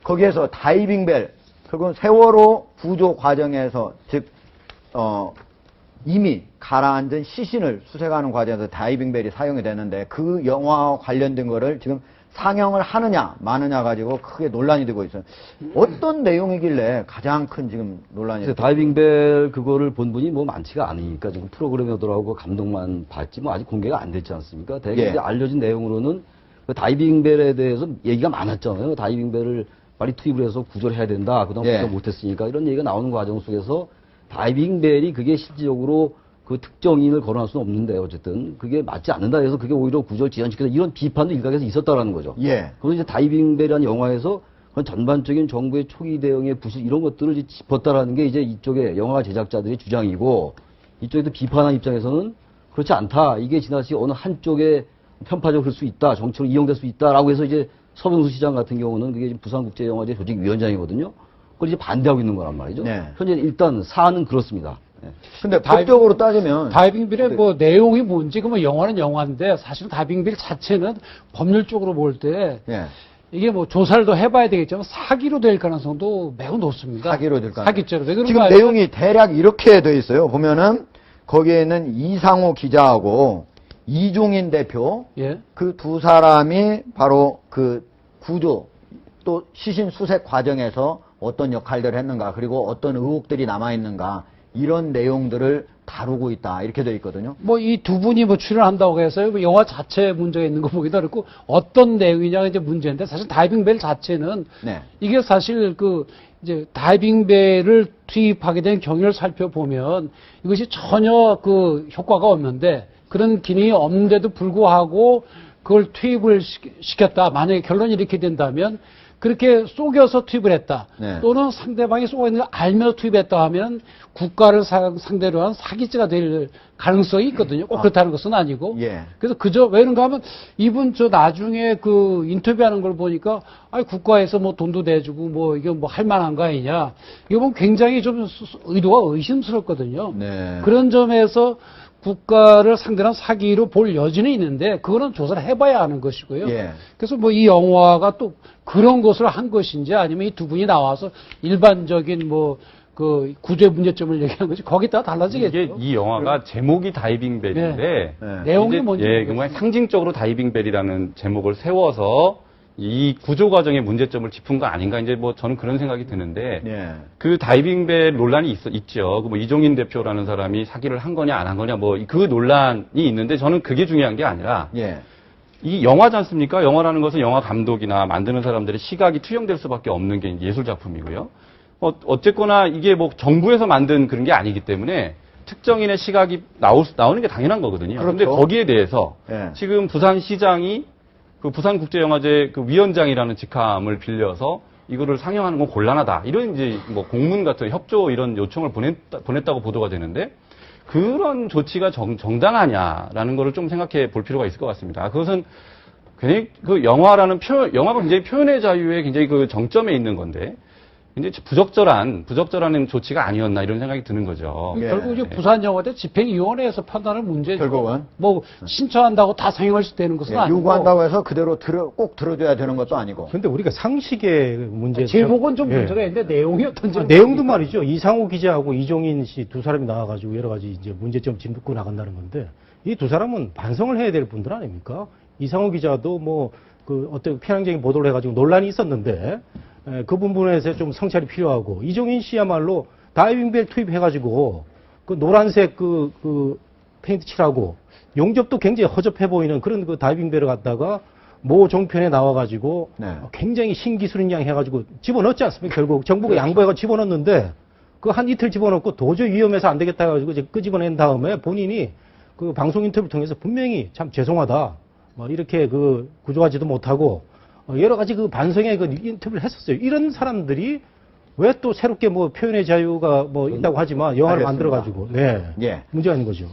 거기에서 다이빙벨, 결국은 세월호 구조 과정에서, 즉, 이미 가라앉은 시신을 수색하는 과정에서 다이빙벨이 사용이 되는데 그 영화와 관련된 거를 지금 상영을 하느냐 마느냐 가지고 크게 논란이 되고 있어요. 어떤 내용이길래 가장 큰 지금 논란이 되고 다이빙벨 그거를 본 분이 뭐 많지가 않으니까 지금 프로그램에들하고 감독만 봤지 뭐 아직 공개가 안 됐지 않습니까? 대개 예. 이제 알려진 내용으로는 그 다이빙벨에 대해서 얘기가 많았잖아요. 다이빙벨을 빨리 투입을 해서 구조를 해야 된다. 그동안 예. 구조 못했으니까 이런 얘기가 나오는 과정 속에서 다이빙벨이 그게 실질적으로 그 특정인을 거론할 수는 없는데 어쨌든 그게 맞지 않는다 해서 그게 오히려 구조를 지연시켜서 이런 비판도 일각에서 있었다라는 거죠. 예. 그래서 이제 다이빙벨이라는 영화에서 그런 전반적인 정부의 초기 대응의 부실 이런 것들을 이제 짚었다라는 게 이제 이쪽에 영화 제작자들의 주장이고 이쪽에도 비판한 입장에서는 그렇지 않다. 이게 지나치게 어느 한쪽에 편파적으로 그럴 수 있다. 정치로 이용될 수 있다라고 해서 이제 서병수 시장 같은 경우는 그게 지금 부산국제영화제 조직위원장이거든요. 그걸 이제 반대하고 있는 거란 말이죠. 네. 현재 일단 사안은 그렇습니다. 네. 근데 법적으로 따지면 다이빙빌의 뭐 내용이 뭔지 그러면 영화는 영화인데 사실은 다이빙빌 자체는 법률적으로 볼 때 예. 이게 뭐 조사를 더 해봐야 되겠지만 사기로 될 가능성도 매우 높습니다. 사기로 될 가능성. 사기죄로. 왜 그런가 지금 하면 내용이 대략 이렇게 돼 있어요. 보면은 거기에는 이상호 기자하고 이종인 대표 예. 그 두 사람이 바로 그 구조 또 시신 수색 과정에서 어떤 역할들을 했는가 그리고 어떤 의혹들이 남아 있는가 이런 내용들을 다루고 있다 이렇게 되어 있거든요. 뭐 이 두 분이 뭐 출연한다고 해서 뭐 영화 자체에 문제가 있는 거 보기도 어렵고 어떤 내용이냐가 이제 문제인데 사실 다이빙벨 자체는 네. 이게 사실 그 이제 다이빙벨을 투입하게 된 경위를 살펴보면 이것이 전혀 그 효과가 없는데 그런 기능이 없는데도 불구하고 그걸 투입을 시켰다. 만약에 결론이 이렇게 된다면 그렇게 속여서 투입을 했다. 네. 또는 상대방이 쏘고 있는 걸 알면서 투입했다 하면 국가를 상대로 한 사기죄가 될 가능성이 있거든요. 꼭 그렇다는 것은 아니고. 예. 그래서 그저 왜 그런가 하면 이분 저 나중에 그 인터뷰하는 걸 보니까 아니 국가에서 뭐 돈도 내주고 뭐 이게 뭐 할 만한 거 아니냐. 이거 보면 굉장히 좀 의도가 의심스럽거든요. 네. 그런 점에서 국가를 상대로 한 사기로 볼 여지는 있는데 그거는 조사를 해봐야 하는 것이고요. 예. 그래서 뭐 이 영화가 또 그런 것을 한 것인지 아니면 이 두 분이 나와서 일반적인 뭐 그 구조의 문제점을 얘기한 것이 거기에 따라 달라지겠죠. 이게 이 영화가 제목이 다이빙벨인데 네. 내용이 이제, 뭔지 예, 모르겠어요. 그냥 상징적으로 다이빙벨이라는 제목을 세워서 이 구조 과정의 문제점을 짚은 거 아닌가 이제 뭐 저는 그런 생각이 드는데 예. 그 다이빙벨 논란이 있죠. 그 뭐 이종인 대표라는 사람이 사기를 한 거냐 안 한 거냐 뭐 그 논란이 있는데 저는 그게 중요한 게 아니라 예. 이 영화지 않습니까? 영화라는 것은 영화 감독이나 만드는 사람들의 시각이 투영될 수밖에 없는 게 예술 작품이고요. 어쨌거나 이게 뭐 정부에서 만든 그런 게 아니기 때문에 특정인의 시각이 나오는 게 당연한 거거든요. 그런데 그렇죠. 거기에 대해서 예. 지금 부산시장이 그 부산국제영화제 그 위원장이라는 직함을 빌려서 이거를 상영하는 건 곤란하다. 이런 이제 뭐 공문 같은 협조 이런 요청을 보냈다고 보도가 되는데 그런 조치가 정당하냐라는 거를 좀 생각해 볼 필요가 있을 것 같습니다. 그것은 굉장히 그 영화가 굉장히 표현의 자유의 굉장히 그 정점에 있는 건데 굉장히 부적절한 조치가 아니었나 이런 생각이 드는 거죠. 예. 결국 이제 부산영화제 집행위원회에서 판단할 문제죠. 결국은. 뭐 신청한다고 다 상영할 수 되는 것은 예. 아니고 요구한다고 해서 그대로 꼭 들어줘야 되는 것도 아니고. 근데 우리가 상식의 문제. 제목은 좀 예. 문제가 있는데 내용이 어떤지 내용도 말이죠. 이상호 기자하고 이종인 씨 두 사람이 나와가지고 여러 가지 이제 문제점 짚고 나간다는 건데 이 두 사람은 반성을 해야 될 분들 아닙니까? 이상호 기자도 뭐 그 어떤 편향적인 보도를 해가지고 논란이 있었는데 그 부분에서 좀 성찰이 필요하고 이종인 씨야말로 다이빙벨 투입해가지고 그 노란색 그 페인트 칠하고 용접도 굉장히 허접해 보이는 그런 그 다이빙벨을 갖다가 모 종편에 나와가지고 네. 굉장히 신기술인 양 해가지고 집어넣지 않습니까? 결국 정부가 양보해가 집어넣는데 그 한 이틀 집어넣고 도저히 위험해서 안 되겠다 해가지고 이제 끄집어낸 다음에 본인이 그 방송 인터뷰를 통해서 분명히 참 죄송하다. 뭐 이렇게 그 구조하지도 못하고 여러 가지 그 반성의 그 인터뷰를 했었어요. 이런 사람들이 왜 또 새롭게 뭐 표현의 자유가 뭐 있다고 하지만 영화를 알겠습니다. 만들어가지고 네 예. 문제가 있는 거죠.